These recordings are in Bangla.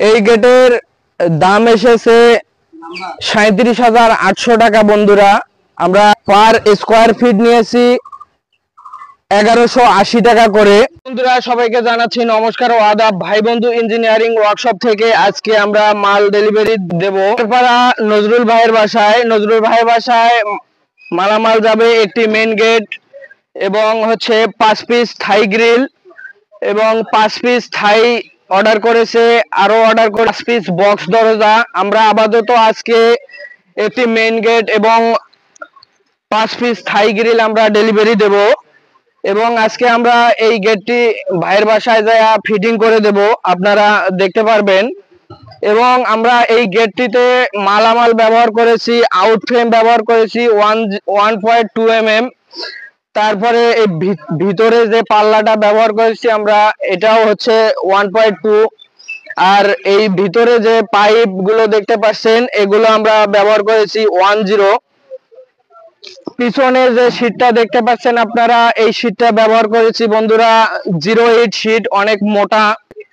এই গেটের দাম এসেছে 37,800 টাকা। বন্ধুরা, আমরা পার স্কোয়ার ফিট নিয়েছি 1180 টাকা করে। বন্ধুরা, সবাইকে জানাচ্ছি নমস্কার ও আদাব। ভাই বন্ধু ইঞ্জিনিয়ারিং ওয়ার্কশপ থেকে আজকে আমরা মাল ডেলিভারি দেব নজরুল ভাইয়ের বাসায়। নজরুল ভাইয়ের বাসায় মালামাল যাবে একটি মেইন গেট এবং হচ্ছে 5 পিস থাই গ্রিল এবং 5 পিস থাই অর্ডার করেছে, আরো অর্ডার করে 5 পিস বক্স দরজা। আমরা আপাতত আজকে একটি মেইন গেট এবং 5 পিস থাই গ্রিল আমরা ডেলিভারি দেব এবং আজকে আমরা এই গেটটি ভাইয়ের বাসায় যায় ফিটিং করে দেব, আপনারা দেখতে পারবেন। এবং আমরা এই গেটটিতে মালামাল ব্যবহার করেছি, আউট ফ্রেম ব্যবহার করেছি 1.2 mm। তারপরে এই ভিতরে যে পাল্লাটা ব্যবহার করেছি আমরা, এটাও হচ্ছে 1.2। আর এই ভিতরে যে পাইপ গুলো দেখতে পাচ্ছেন, এগুলো আমরা ব্যবহার করেছি 10। পিছনে যে শীটটা দেখতে পাচ্ছেন আপনারা, এই শীটটা ব্যবহার করেছি বন্ধুরা 08 শীট, অনেক মোটা।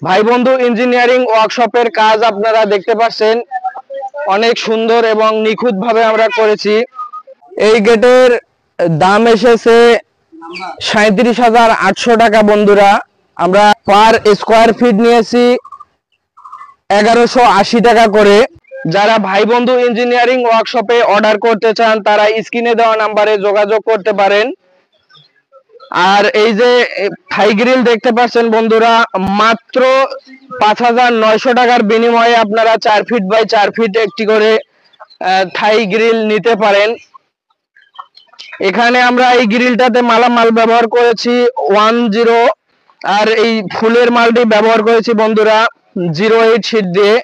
ভাই বন্ধু ইঞ্জিনিয়ারিং ওয়ার্কশপের কাজ আপনারা দেখতে পাচ্ছেন, অনেক সুন্দর এবং নিখুঁত ভাবে আমরা করেছি। এই গেটের দাম এসেছে 37,800 টাকা। বন্ধুরা, আমরা পার স্কোয়ার ফিট নিয়েছি 1180 টাকা করে। যারা ভাই বন্ধু ইঞ্জিনিয়ারিং ওয়ার্কশপে অর্ডার করতে চান তারা স্ক্রিনে দেওয়া নাম্বারে যোগাযোগ করতে পারেন। আর এই যে থাই গ্রিল দেখতে পাচ্ছেন বন্ধুরা, মাত্র 5,900 টাকার বিনিময়ে আপনারা 4 ফিট বাই 4 ফিট একটি করে থাই গ্রিল নিতে পারেন। এখানে আমরা এই গ্রিলটাতে মালামাল ব্যবহার করেছি 10। আর এই ফুলের মালটি ব্যবহার করেছি বন্ধুরা 08 শীট দিয়ে,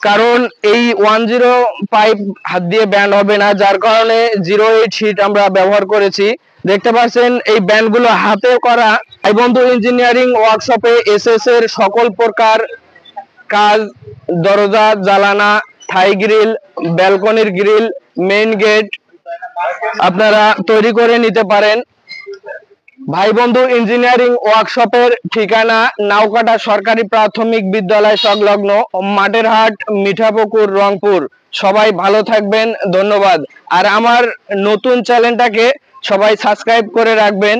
কারণ এই 10 পাইপ হাত দিয়ে ব্যান্ড হবে না, যার কারণে 08 শীট আমরা ব্যবহার করেছি। দেখতে পাচ্ছেন এই ব্যান্ডগুলো হাতে করা। ভাই বন্ধু ইঞ্জিনিয়ারিং ওয়ার্কশপে এসএস এর সকল প্রকার কাজ, দরজা, জানালা, থাই গ্রিল, ব্যালকনির গ্রিল, মেইন গেট আপনারা তৈরি করে নিতে পারেন। ভাই বন্ধু ইঞ্জিনিয়ারিং ওয়ার্কশপের ঠিকানা নাওকাটা সরকারি প্রাথমিক বিদ্যালয় সংলগ্ন, মাঠের হাট, মিঠাপুকুর, রংপুর। সবাই ভালো থাকবেন, ধন্যবাদ। আর আমার নতুন চ্যানেলটাকে সবাই সাবস্ক্রাইব করে রাখবেন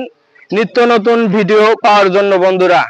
নিত্য নতুন ভিডিও পাওয়ার জন্য বন্ধুরা।